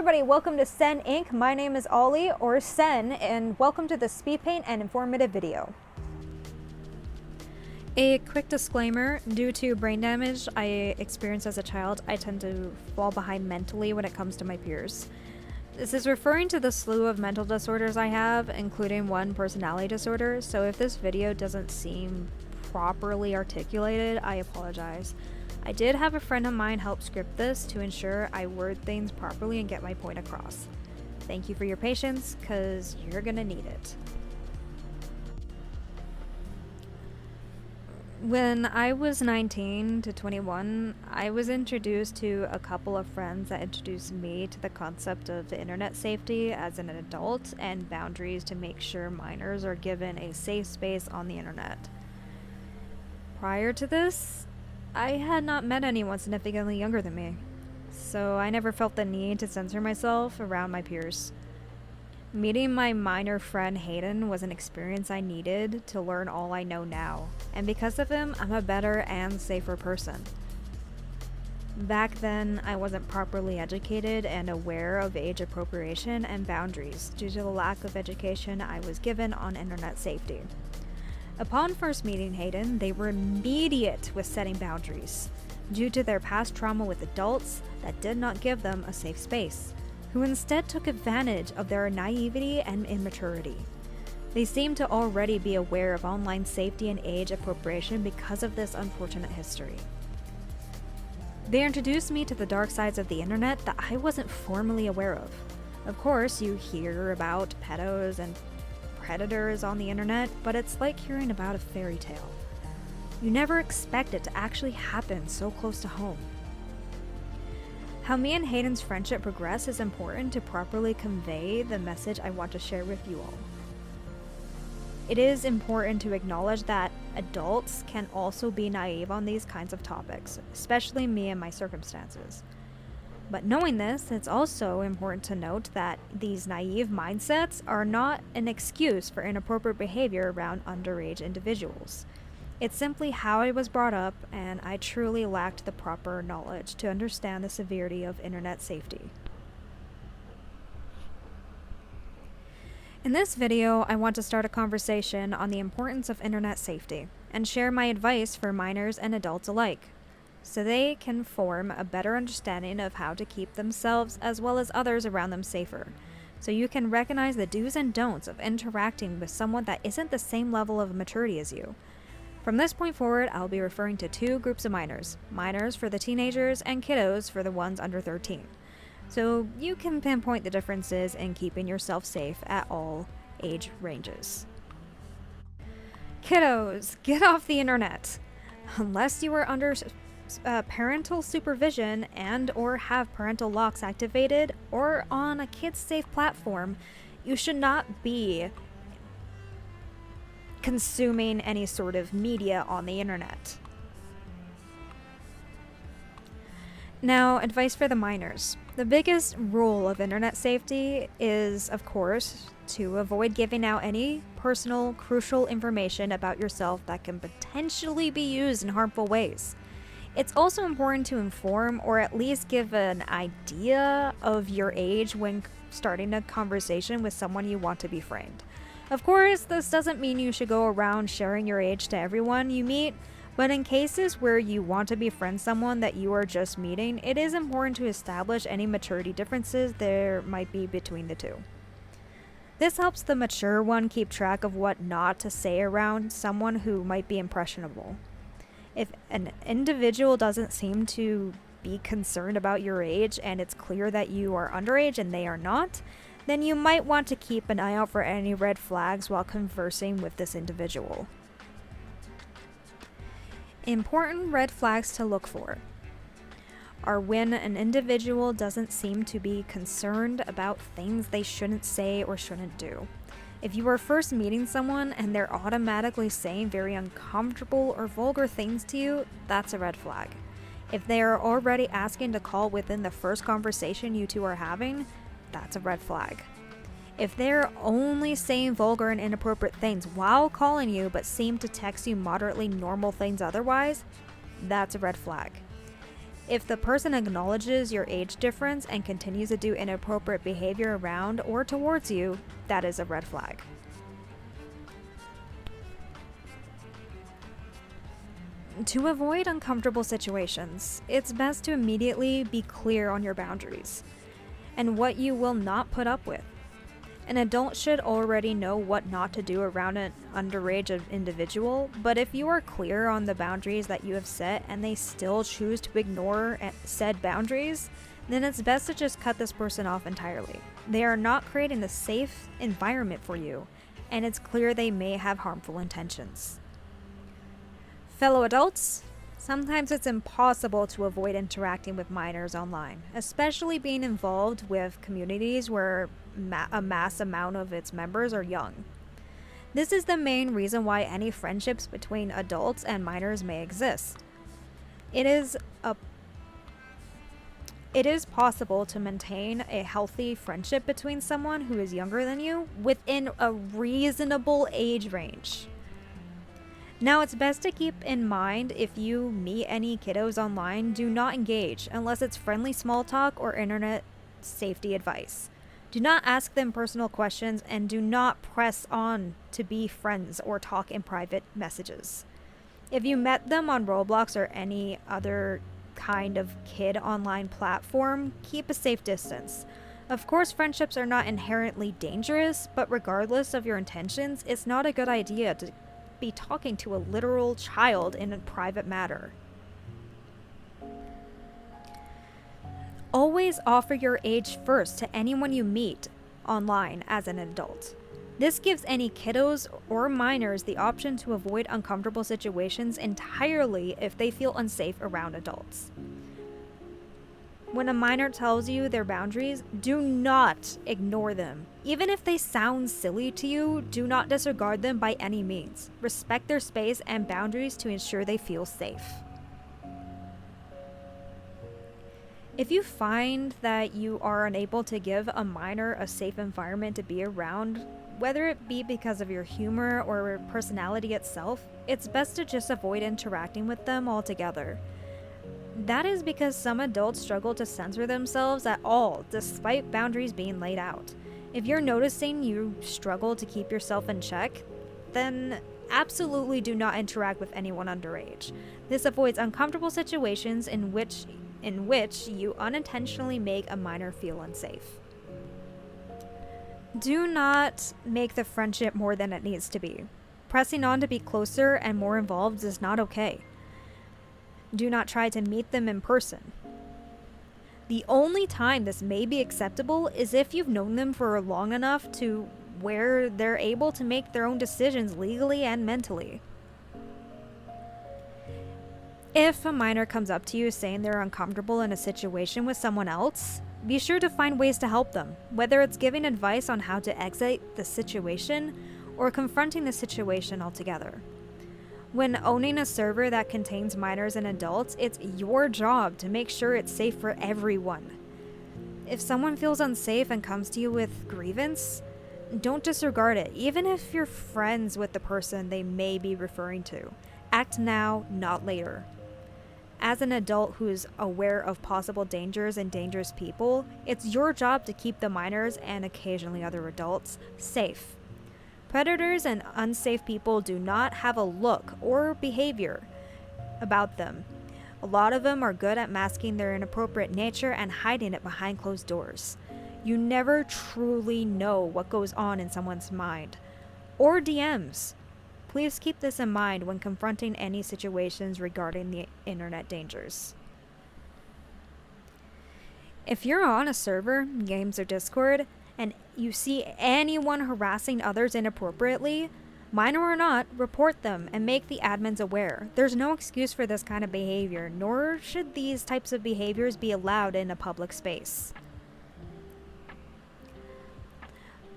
everybody, welcome to Sen Inc. My name is Ollie, or Sen, and welcome to the Speedpaint and informative video. A quick disclaimer, due to brain damage I experienced as a child, I tend to fall behind mentally when it comes to my peers. This is referring to the slew of mental disorders I have, including one personality disorder, so if this video doesn't seem properly articulated, I apologize. I did have a friend of mine help script this to ensure I word things properly and get my point across. Thank you for your patience, cause you're gonna need it. When I was 19 to 21, I was introduced to a couple of friends that introduced me to the concept of internet safety as an adult and boundaries to make sure minors are given a safe space on the internet. Prior to this, I had not met anyone significantly younger than me, so I never felt the need to censor myself around my peers. Meeting my minor friend Hayden was an experience I needed to learn all I know now, and because of him, I'm a better and safer person. Back then, I wasn't properly educated and aware of age appropriation and boundaries due to the lack of education I was given on internet safety. Upon first meeting Hayden, they were immediate with setting boundaries, due to their past trauma with adults that did not give them a safe space, who instead took advantage of their naivety and immaturity. They seemed to already be aware of online safety and age appropriation because of this unfortunate history. They introduced me to the dark sides of the internet that I wasn't formally aware of. Of course, you hear about pedos and predators on the internet, but it's like hearing about a fairy tale. You never expect it to actually happen so close to home. How me and Hayden's friendship progressed is important to properly convey the message I want to share with you all. It is important to acknowledge that adults can also be naive on these kinds of topics, especially me and my circumstances. But knowing this, it's also important to note that these naive mindsets are not an excuse for inappropriate behavior around underage individuals. It's simply how I was brought up, and I truly lacked the proper knowledge to understand the severity of internet safety. In this video, I want to start a conversation on the importance of internet safety and share my advice for minors and adults alike, so they can form a better understanding of how to keep themselves as well as others around them safer, so you can recognize the do's and don'ts of interacting with someone that isn't the same level of maturity as you. From this point forward, I'll be referring to two groups of minors for the teenagers and kiddos for the ones under 13. So you can pinpoint the differences in keeping yourself safe at all age ranges. Kiddos, get off the internet. Unless you are under parental supervision and or have parental locks activated or on a kids safe platform, you should not be consuming any sort of media on the internet. Now, advice for the minors. The biggest rule of internet safety is, of course, to avoid giving out any personal, crucial information about yourself that can potentially be used in harmful ways. It's also important to inform or at least give an idea of your age when starting a conversation with someone you want to befriend. Of course, this doesn't mean you should go around sharing your age to everyone you meet, but in cases where you want to befriend someone that you are just meeting, it is important to establish any maturity differences there might be between the two. This helps the mature one keep track of what not to say around someone who might be impressionable. If an individual doesn't seem to be concerned about your age and it's clear that you are underage and they are not, then you might want to keep an eye out for any red flags while conversing with this individual. Important red flags to look for are when an individual doesn't seem to be concerned about things they shouldn't say or shouldn't do. If you are first meeting someone and they're automatically saying very uncomfortable or vulgar things to you, that's a red flag. If they are already asking to call within the first conversation you two are having, that's a red flag. If they're only saying vulgar and inappropriate things while calling you but seem to text you moderately normal things otherwise, that's a red flag. If the person acknowledges your age difference and continues to do inappropriate behavior around or towards you, that is a red flag. To avoid uncomfortable situations, it's best to immediately be clear on your boundaries and what you will not put up with. An adult should already know what not to do around an underage individual, but if you are clear on the boundaries that you have set and they still choose to ignore said boundaries, then it's best to just cut this person off entirely. They are not creating a safe environment for you, and it's clear they may have harmful intentions. Fellow adults, sometimes it's impossible to avoid interacting with minors online, especially being involved with communities where a mass amount of its members are young. This is the main reason why any friendships between adults and minors may exist. It is possible to maintain a healthy friendship between someone who is younger than you within a reasonable age range. Now, it's best to keep in mind if you meet any kiddos online, do not engage unless it's friendly small talk or internet safety advice. Do not ask them personal questions and do not press on to be friends or talk in private messages. If you met them on Roblox or any other kind of kid online platform, keep a safe distance. Of course, friendships are not inherently dangerous, but regardless of your intentions, it's not a good idea to be talking to a literal child in a private matter. Always offer your age first to anyone you meet online as an adult. This gives any kiddos or minors the option to avoid uncomfortable situations entirely if they feel unsafe around adults. When a minor tells you their boundaries, do not ignore them. Even if they sound silly to you, do not disregard them by any means. Respect their space and boundaries to ensure they feel safe. If you find that you are unable to give a minor a safe environment to be around, whether it be because of your humor or personality itself, it's best to just avoid interacting with them altogether. That is because some adults struggle to censor themselves at all, despite boundaries being laid out. If you're noticing you struggle to keep yourself in check, then absolutely do not interact with anyone underage. This avoids uncomfortable situations in which you unintentionally make a minor feel unsafe. Do not make the friendship more than it needs to be. Pressing on to be closer and more involved is not okay. Do not try to meet them in person. The only time this may be acceptable is if you've known them for long enough to where they're able to make their own decisions legally and mentally. If a minor comes up to you saying they're uncomfortable in a situation with someone else, be sure to find ways to help them, whether it's giving advice on how to exit the situation or confronting the situation altogether. When owning a server that contains minors and adults, it's your job to make sure it's safe for everyone. If someone feels unsafe and comes to you with grievance, don't disregard it, even if you're friends with the person they may be referring to. Act now, not later. As an adult who's aware of possible dangers and dangerous people, it's your job to keep the minors and occasionally other adults safe. Predators and unsafe people do not have a look or behavior about them. A lot of them are good at masking their inappropriate nature and hiding it behind closed doors. You never truly know what goes on in someone's mind or DMs. Please keep this in mind when confronting any situations regarding the internet dangers. If you're on a server, games or Discord, and you see anyone harassing others inappropriately, minor or not, report them and make the admins aware. There's no excuse for this kind of behavior, nor should these types of behaviors be allowed in a public space.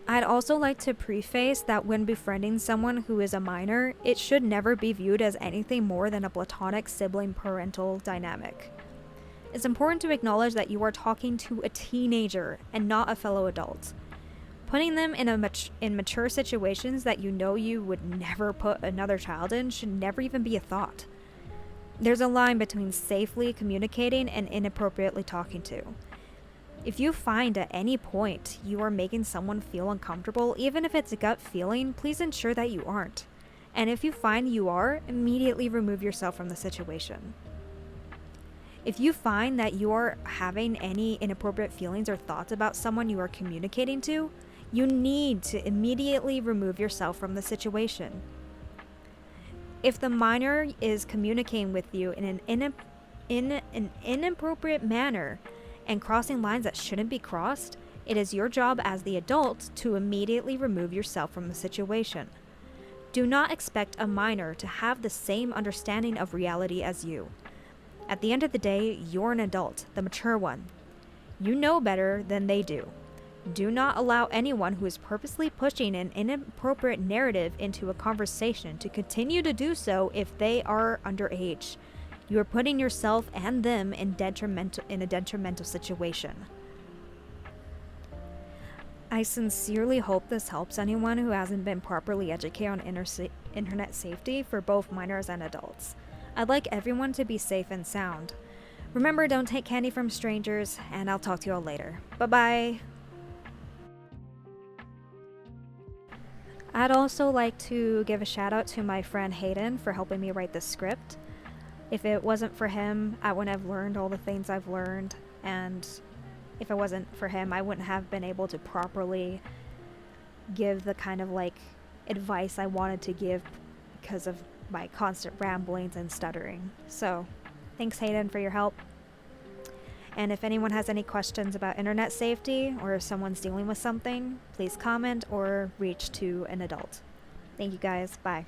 I'd also like to preface that when befriending someone who is a minor, it should never be viewed as anything more than a platonic sibling-parental dynamic. It's important to acknowledge that you are talking to a teenager and not a fellow adult. Putting them in mature situations that you know you would never put another child in should never even be a thought. There's a line between safely communicating and inappropriately talking to. If you find at any point you are making someone feel uncomfortable, even if it's a gut feeling, please ensure that you aren't. And if you find you are, immediately remove yourself from the situation. If you find that you are having any inappropriate feelings or thoughts about someone you are communicating to, you need to immediately remove yourself from the situation. If the minor is communicating with you in an inappropriate manner and crossing lines that shouldn't be crossed, it is your job as the adult to immediately remove yourself from the situation. Do not expect a minor to have the same understanding of reality as you. At the end of the day, you're an adult, the mature one. You know better than they do. Do not allow anyone who is purposely pushing an inappropriate narrative into a conversation to continue to do so if they are underage. You are putting yourself and them in a detrimental situation. I sincerely hope this helps anyone who hasn't been properly educated on internet safety for both minors and adults. I'd like everyone to be safe and sound. Remember, don't take candy from strangers, and I'll talk to you all later. Bye-bye! I'd also like to give a shout out to my friend Hayden for helping me write this script. If it wasn't for him, I wouldn't have learned all the things I've learned, and if it wasn't for him, I wouldn't have been able to properly give the kind of advice I wanted to give because of my constant ramblings and stuttering. So, thanks Hayden for your help. And if anyone has any questions about internet safety, or if someone's dealing with something, please comment or reach to an adult. Thank you guys. Bye.